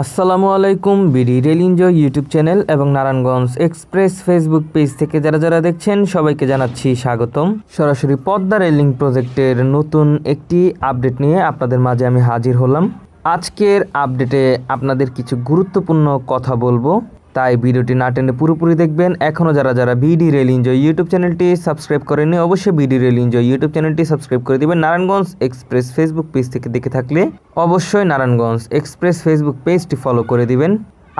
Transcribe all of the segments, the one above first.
আসসালামু আলাইকুম। BD rail enjoy YouTube channel এবং নারায়ণগঞ্জ এক্সপ্রেস ফেসবুক পেজ থেকে যারা দেখছেন সবাইকে জানাচ্ছি স্বাগতম। সরাসরি পদ্মা রেলিং প্রজেক্টের নতুন একটি আপডেট নিয়ে আপনাদের মাঝে আমি হাজির হলাম। আজকের আপডেটে আপনাদের কিছু গুরুত্বপূর্ণ কথা বলবো, তাই ভিডিওটি না টেনে পুরোপুরি দেখবেন। এখনও যারা বিডি রেল এনজয় ইউটিউব চ্যানেলটি সাবস্ক্রাইব করেননি অবশ্যই বিডি রেল এনজয় ইউটিউব চ্যানেলটি সাবস্ক্রাইব করে দেবেন। নারায়ণগঞ্জ এক্সপ্রেস ফেসবুক পেজ থেকে দেখে থাকলে অবশ্যই নারায়ণগঞ্জ এক্সপ্রেস ফেসবুক পেজটি ফলো করে দিবেন।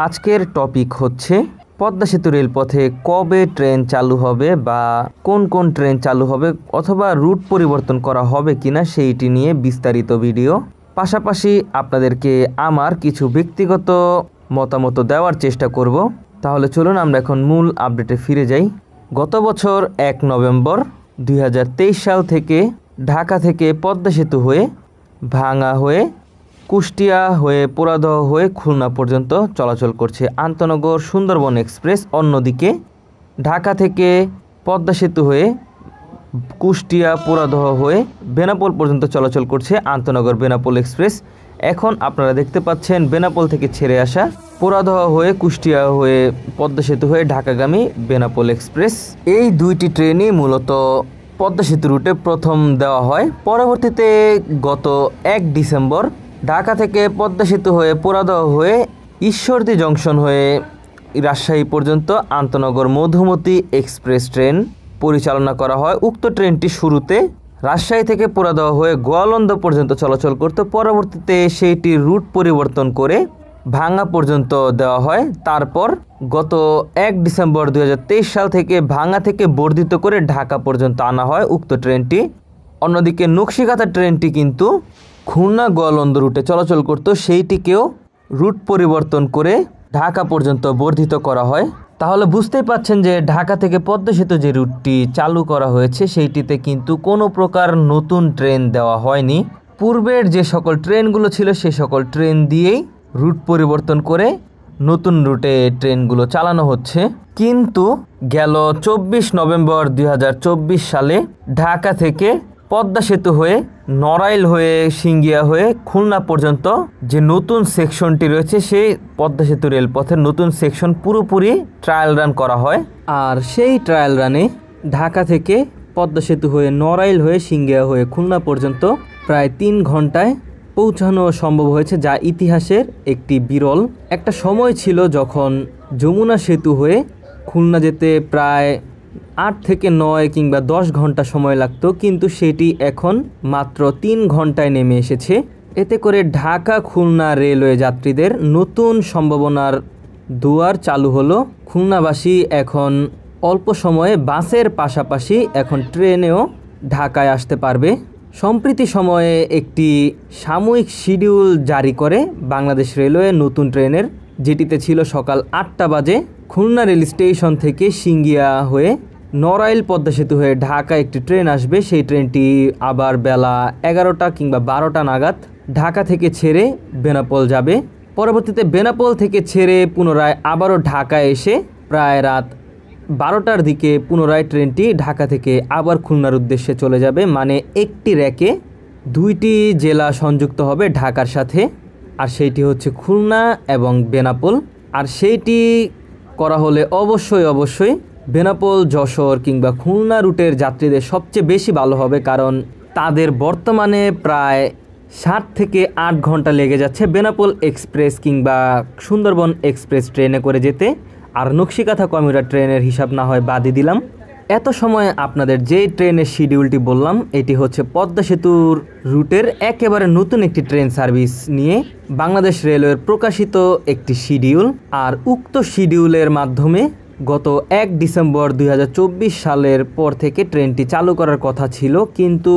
আজকের টপিক হচ্ছে পদ্মা সেতু রেলপথে কবে ট্রেন চালু হবে বা কোন কোন ট্রেন চালু হবে অথবা রুট পরিবর্তন করা হবে কিনা সেইটি নিয়ে বিস্তারিত ভিডিও। পাশাপাশি আপনাদেরকে আমার কিছু ব্যক্তিগত মতামত দেওয়ার চেষ্টা করব। তাহলে চলুন আমরা এখন মূল আপডেটে ফিরে যাই। গত বছর 1 নভেম্বর 2023 সাল থেকে ঢাকা থেকে পদ্মা সেতু হয়ে ভাঙা হয়ে কুষ্টিয়া হয়ে পোড়াদহ হয়ে খুলনা পর্যন্ত চলাচল করছে আন্তনগর সুন্দরবন এক্সপ্রেস। অন্যদিকে ঢাকা থেকে পদ্মা সেতু হয়ে কুষ্টিয়া পোড়াদহ হয়ে বেনাপোল পর্যন্ত চলাচল করছে আন্তনগর বেনাপোল এক্সপ্রেস। এখন আপনারা দেখতে পাচ্ছেন বেনাপোল থেকে ছেড়ে আসা পোড়াদহ হয়ে কুষ্টিয়া হয়ে পদ্মা সেতু হয়ে ঢাকাগামী বেনাপোল এক্সপ্রেস। এই দুইটি ট্রেনই মূলত পদ্মা সেতু রুটে প্রথম দেওয়া হয়। পরবর্তীতে গত 1 ডিসেম্বর ঢাকা থেকে পদ্মা সেতু হয়ে পোড়াদহ হয়ে ঈশ্বরদী জংশন হয়ে রাজশাহী পর্যন্ত আন্তনগর মধুমতি এক্সপ্রেস ট্রেন পরিচালনা করা হয়। উক্ত ট্রেনটি শুরুতে রাজশাহী থেকে পোড়াদহ হয়ে গোয়ালন্দ পর্যন্ত চলাচল করত। পরবর্তীতে সেইটি রুট পরিবর্তন করে ভাঙ্গা পর্যন্ত দেওয়া হয়। তারপর গত 1 ডিসেম্বর 2023 সাল থেকে ভাঙ্গা থেকে বর্ধিত করে ঢাকা পর্যন্ত আনা হয় উক্ত ট্রেনটি। অন্যদিকে নকশিকাঁথা ট্রেনটি কিন্তু খুলনা গোয়ালন্দ রুটে চলাচল করত, সেইটিকেও রুট পরিবর্তন করে ঢাকা পর্যন্ত বর্ধিত করা হয়। তাহলে বুঝতেই পাচ্ছেন যে ঢাকা থেকে পদ্মা সেতু যে রুটটি চালু করা হয়েছে সেইটিতে কিন্তু কোনো প্রকার নতুন ট্রেন দেওয়া হয়নি। পূর্বের যে সকল ট্রেনগুলো ছিল সেই সকল ট্রেন দিয়েই রুট পরিবর্তন করে নতুন রুটে ট্রেনগুলো চালানো হচ্ছে। কিন্তু গেল 24 নভেম্বর 2024 সালে ঢাকা থেকে পদ্মা সেতু হয়ে নড়াইল হয়ে সিঙ্গিয়া হয়ে খুলনা পর্যন্ত যে নতুন সেকশনটি রয়েছে সেই পদ্মা সেতু রেলপথের নতুন সেকশন পুরোপুরি ট্রায়াল রান করা হয়। আর সেই ট্রায়াল রানে ঢাকা থেকে পদ্মা সেতু হয়ে নড়াইল হয়ে সিঙ্গিয়া হয়ে খুলনা পর্যন্ত প্রায় 3 ঘন্টায় পৌঁছানো সম্ভব হয়েছে, যা ইতিহাসের একটি বিরল। একটা সময় ছিল যখন যমুনা সেতু হয়ে খুলনা যেতে প্রায় 8 থেকে 9 কিংবা 10 ঘন্টা সময় লাগতো, কিন্তু সেটি এখন মাত্র 3 ঘন্টায় নেমে এসেছে। এতে করে ঢাকা খুলনা রেলওয়ে যাত্রীদের নতুন সম্ভাবনার দুয়ার চালু হলো। খুলনাবাসী এখন অল্প সময়ে বাসের পাশাপাশি এখন ট্রেনেও ঢাকায় আসতে পারবে। সম্প্রতি সময়ে একটি সাময়িক শিডিউল জারি করে বাংলাদেশ রেলওয়ে নতুন ট্রেনের, যেটিতে ছিল সকাল 8টা বাজে খুলনা রেল স্টেশন থেকে সিঙ্গিয়া হয়ে নড়াইল পদ্মা সেতু হয়ে ঢাকা একটি ট্রেন আসবে। সেই ট্রেনটি আবার বেলা 11টা কিংবা 12টা নাগাদ ঢাকা থেকে ছেড়ে বেনাপোল যাবে। পরবর্তীতে বেনাপোল থেকে ছেড়ে পুনরায় আবারও ঢাকায় এসে প্রায় রাত 12টার দিকে পুনরায় ট্রেনটি ঢাকা থেকে আবার খুলনার উদ্দেশ্যে চলে যাবে। মানে একটি র্যাকে 2টি জেলা সংযুক্ত হবে ঢাকার সাথে, আর সেইটি হচ্ছে খুলনা এবং বেনাপোল। আর সেইটি করা হলে অবশ্যই বেনাপোল যশোর কিংবা খুলনা রুটের যাত্রীদের সবচেয়ে বেশি ভালো হবে, কারণ তাদের বর্তমানে প্রায় 7 থেকে 8 ঘন্টা লেগে যাচ্ছে বেনাপোল এক্সপ্রেস কিংবা সুন্দরবন এক্সপ্রেস ট্রেনে করে যেতে। আর নকশিকাঁথা কমিউটার ট্রেনের হিসাব না হয় বাদই দিলাম। এত সময় আপনাদের যে ট্রেনের শিডিউলটি বললাম এটি হচ্ছে পদ্মা সেতুর রুটের একেবারে নতুন একটি ট্রেন সার্ভিস নিয়ে বাংলাদেশ রেলওয়ের প্রকাশিত একটি শিডিউল। আর উক্ত শিডিউলের মাধ্যমে গত 1 ডিসেম্বর 2024 সালের পর থেকে ট্রেনটি চালু করার কথা ছিল, কিন্তু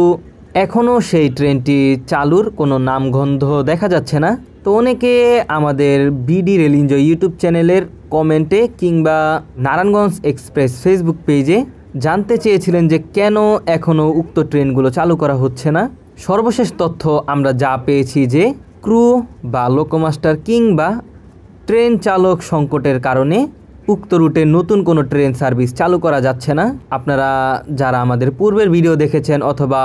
এখনও সেই ট্রেনটি চালুর কোনো নামগন্ধ দেখা যাচ্ছে না। তো অনেকে আমাদের বিডি রেল এনজয় ইউটিউব চ্যানেলের কমেন্টে কিংবা নারায়ণগঞ্জ এক্সপ্রেস ফেসবুক পেজে জানতে চেয়েছিলেন যে কেন এখনও উক্ত ট্রেনগুলো চালু করা হচ্ছে না। সর্বশেষ তথ্য আমরা যা পেয়েছি যে ক্রু বা লোকোমাস্টার কিংবা ট্রেন চালক সংকটের কারণে উক্ত রুটে নতুন কোনো ট্রেন সার্ভিস চালু করা যাচ্ছে না। আপনারা যারা আমাদের পূর্বের ভিডিও দেখেছেন অথবা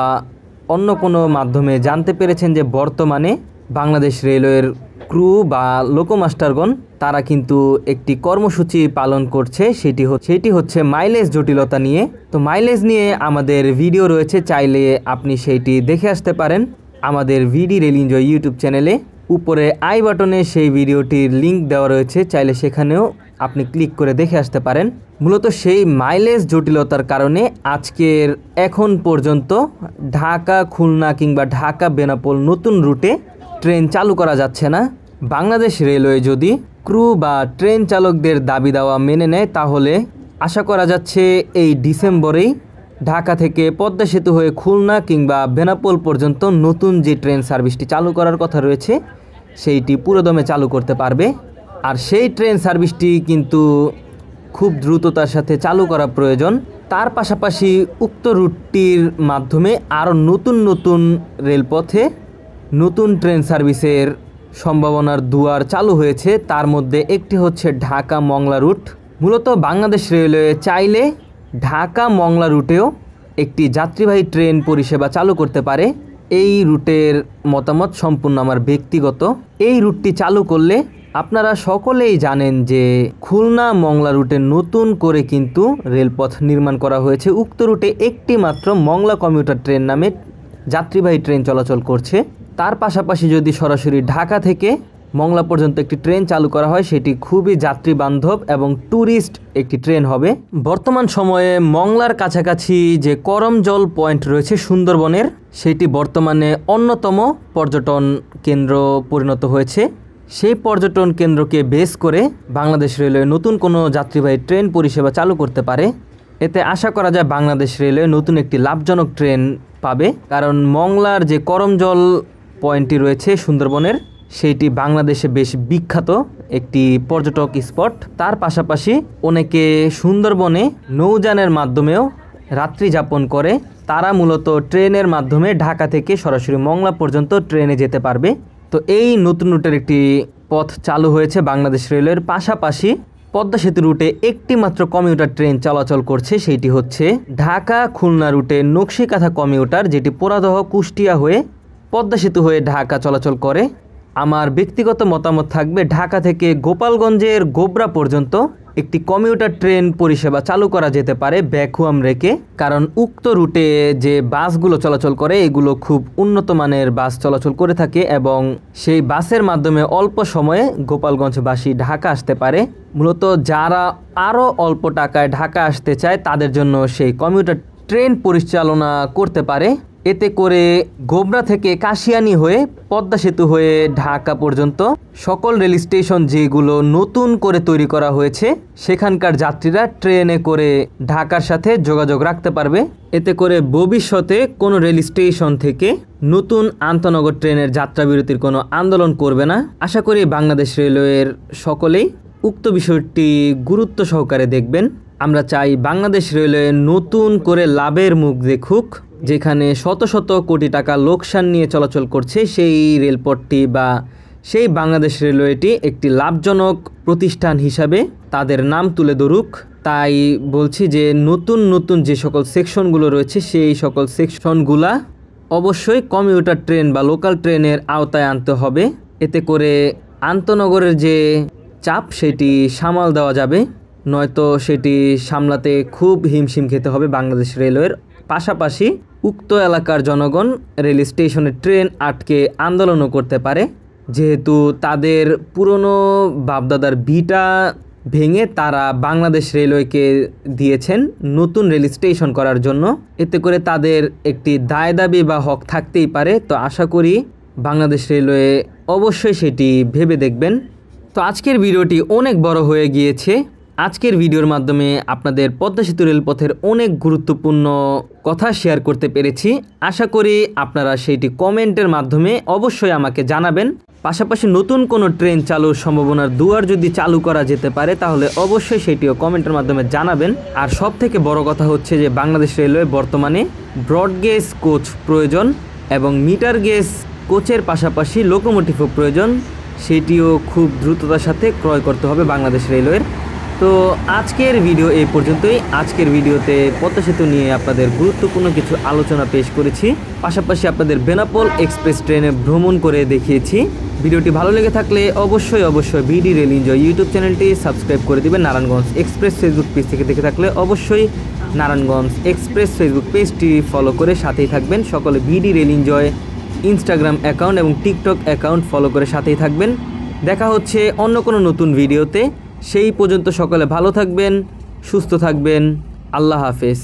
অন্য কোনো মাধ্যমে জানতে পেরেছেন যে বর্তমানে বাংলাদেশ রেলওয়ের ক্রু বা লোকোমাস্টারগণ তারা কিন্তু একটি কর্মসূচি পালন করছে, সেটি হচ্ছে মাইলেজ জটিলতা নিয়ে। তো মাইলেজ নিয়ে আমাদের ভিডিও রয়েছে, চাইলে আপনি সেইটি দেখে আসতে পারেন আমাদের ভিডি রেল এনজয় ইউটিউব চ্যানেলে। উপরে আই বাটনে সেই ভিডিওটির লিঙ্ক দেওয়া রয়েছে, চাইলে সেখানেও আপনি ক্লিক করে দেখে আসতে পারেন। মূলত সেই মাইলেজ জটিলতার কারণে আজকের এখন পর্যন্ত ঢাকা খুলনা কিংবা ঢাকা বেনাপোল নতুন রুটে ট্রেন চালু করা যাচ্ছে না। বাংলাদেশ রেলওয়ে যদি ক্রু বা ট্রেন চালকদের দাবি দেওয়া মেনে নেয়, তাহলে আশা করা যাচ্ছে এই ডিসেম্বরেই ঢাকা থেকে পদ্মা সেতু হয়ে খুলনা কিংবা বেনাপোল পর্যন্ত নতুন যে ট্রেন সার্ভিসটি চালু করার কথা রয়েছে সেইটি পুরোদমে চালু করতে পারবে। আর সেই ট্রেন সার্ভিসটি কিন্তু খুব দ্রুততার সাথে চালু করা প্রয়োজন। তার পাশাপাশি উক্ত রুটটির মাধ্যমে আরও নতুন নতুন রেলপথে নতুন ট্রেন সার্ভিসের সম্ভাবনার দুয়ার চালু হয়েছে। তার মধ্যে একটি হচ্ছে ঢাকা মংলা রুট। মূলত বাংলাদেশ রেলওয়ে চাইলে ঢাকা মংলা রুটেও একটি যাত্রীবাহী ট্রেন পরিষেবা চালু করতে পারে। এই রুটের মতামত সম্পূর্ণ আমার ব্যক্তিগত। এই রুটটি চালু করলে আপনারা সকলেই জানেন যে খুলনা মংলা রুটে নতুন করে কিন্তু রেলপথ নির্মাণ করা হয়েছে। উক্ত রুটে একটি মাত্র মংলা কমিউটার ট্রেন নামে যাত্রীবাহী ট্রেন চলাচল করছে। তার পাশাপাশি যদি সরাসরি ঢাকা থেকে মংলা পর্যন্ত একটি ট্রেন চালু করা হয়, সেটি খুবই যাত্রী বান্ধব এবং ট্যুরিস্ট একটি ট্রেন হবে। বর্তমান সময়ে মংলার কাছাকাছি যে করমজল পয়েন্ট রয়েছে সুন্দরবনের, সেটি বর্তমানে অন্যতম পর্যটন কেন্দ্র পরিণত হয়েছে। সেই পর্যটন কেন্দ্রকে বেস করে বাংলাদেশ রেলওয়ে নতুন কোনো যাত্রীবাহী ট্রেন পরিষেবা চালু করতে পারে। এতে আশা করা যায় বাংলাদেশ রেলওয়ে নতুন একটি লাভজনক ট্রেন পাবে, কারণ মংলার যে করমজল পয়েন্টটি রয়েছে সুন্দরবনের, সেইটি বাংলাদেশে বেশ বিখ্যাত একটি পর্যটক স্পট। তার পাশাপাশি অনেকে সুন্দরবনে নৌযানের মাধ্যমেও রাত্রি যাপন করে, তারা মূলত ট্রেনের মাধ্যমে ঢাকা থেকে সরাসরি মংলা পর্যন্ত ট্রেনে যেতে পারবে। তো এই নতুন রুটের একটি পথ চালু হয়েছে বাংলাদেশ রেলওয়ের। পাশাপাশি পদ্মা সেতু রুটে একটি মাত্র কমিউটার ট্রেন চলাচল করছে, সেইটি হচ্ছে ঢাকা খুলনা রুটে নকশিকাঁথা কমিউটার, যেটি পোড়াদহ কুষ্টিয়া হয়ে পদ্মা সেতু হয়ে ঢাকা চলাচল করে। আমার ব্যক্তিগত মতামত থাকবে ঢাকা থেকে গোপালগঞ্জের গোবরা পর্যন্ত একটি কমিউটার ট্রেন পরিষেবা চালু করা যেতে পারে ভ্যাকুয়াম রেখে, কারণ উক্ত রুটে যে বাসগুলো চলাচল করে এগুলো খুব উন্নত মানের বাস চলাচল করে থাকে এবং সেই বাসের মাধ্যমে অল্প সময়ে গোপালগঞ্জবাসী ঢাকা আসতে পারে। মূলত যারা আরও অল্প টাকায় ঢাকা আসতে চায় তাদের জন্য সেই কমিউটার ট্রেন পরিচালনা করতে পারে। এতে করে গোবরা থেকে কাশিয়ানী হয়ে পদ্মা সেতু হয়ে ঢাকা পর্যন্ত সকল রেল স্টেশন যেগুলো নতুন করে তৈরি করা হয়েছে, সেখানকার যাত্রীরা ট্রেনে করে ঢাকার সাথে যোগাযোগ রাখতে পারবে। এতে করে ভবিষ্যতে কোনো রেল স্টেশন থেকে নতুন আন্তনগর ট্রেনের যাত্রা বিরতির কোনো আন্দোলন করবে না। আশা করি বাংলাদেশ রেলওয়ের সকলেই উক্ত বিষয়টি গুরুত্ব সহকারে দেখবেন। আমরা চাই বাংলাদেশ রেলওয়ে নতুন করে লাভের মুখ দেখুক। যেখানে শত শত কোটি টাকা লোকসান নিয়ে চলাচল করছে, সেই রেলপথটি বা সেই বাংলাদেশ রেলওয়েটি একটি লাভজনক প্রতিষ্ঠান হিসাবে তাদের নাম তুলে ধরুক। তাই বলছি যে নতুন নতুন যে সকল সেকশনগুলো রয়েছে সেই সকল সেকশনগুলা অবশ্যই কমিউটার ট্রেন বা লোকাল ট্রেনের আওতায় আনতে হবে। এতে করে আন্তনগরের যে চাপ সেটি সামাল দেওয়া যাবে, নয়তো সেটি সামলাতে খুব হিমশিম খেতে হবে বাংলাদেশ রেলওয়ের। পাশাপাশি উক্ত এলাকার জনগণ রেল স্টেশনে ট্রেন আটকে আন্দোলনও করতে পারে, যেহেতু তাদের পুরনো বাপদাদার ভিটা ভেঙে তারা বাংলাদেশ রেলওয়েকে দিয়েছেন নতুন রেল স্টেশন করার জন্য। এতে করে তাদের একটি দায় দাবি বা হক থাকতেই পারে। তো আশা করি বাংলাদেশ রেলওয়ে অবশ্যই সেটি ভেবে দেখবেন। তো আজকের ভিডিওটি অনেক বড় হয়ে গিয়েছে। আজকের ভিডিওর মাধ্যমে আপনাদের পদ্মা সেতু রেলপথের অনেক গুরুত্বপূর্ণ কথা শেয়ার করতে পেরেছি। আশা করি আপনারা সেইটি কমেন্টের মাধ্যমে অবশ্যই আমাকে জানাবেন। পাশাপাশি নতুন কোনো ট্রেন চালুর সম্ভাবনার দুয়ার যদি চালু করা যেতে পারে তাহলে অবশ্যই সেটিও কমেন্টের মাধ্যমে জানাবেন। আর সব থেকে বড় কথা হচ্ছে যে বাংলাদেশ রেলওয়ে বর্তমানে ব্রডগেজ কোচ প্রয়োজন এবং মিটার গেজ কোচের পাশাপাশি লোকোমোটিভও প্রয়োজন, সেটিও খুব দ্রুততার সাথে ক্রয় করতে হবে বাংলাদেশ রেলওয়ের। তো আজকের ভিডিও এই পর্যন্তই। আজকের ভিডিওতে পদ্মা সেতু নিয়ে আপনাদের গুরুত্বপূর্ণ কিছু আলোচনা পেশ করেছি, পাশাপাশি আপনাদের বেনাপোল এক্সপ্রেস ট্রেনে ভ্রমণ করে দেখিয়েছি। ভিডিওটি ভালো লেগে থাকলে অবশ্যই বিডি রেল এনজয় ইউটিউব চ্যানেলটি সাবস্ক্রাইব করে দিবেন। নারায়ণগঞ্জ এক্সপ্রেস ফেসবুক পেজ থেকে দেখে থাকলে অবশ্যই নারায়ণগঞ্জ এক্সপ্রেস ফেসবুক পেজটি ফলো করে সাথেই থাকবেন। সকলে BD rail enjoy Instagram account এবং টিকটক অ্যাকাউন্ট ফলো করে সাথেই থাকবেন। দেখা হচ্ছে অন্য কোনো নতুন ভিডিওতে। সেই পর্যন্ত সকলে ভালো থাকবেন, সুস্থ থাকবেন। আল্লাহ হাফেজ।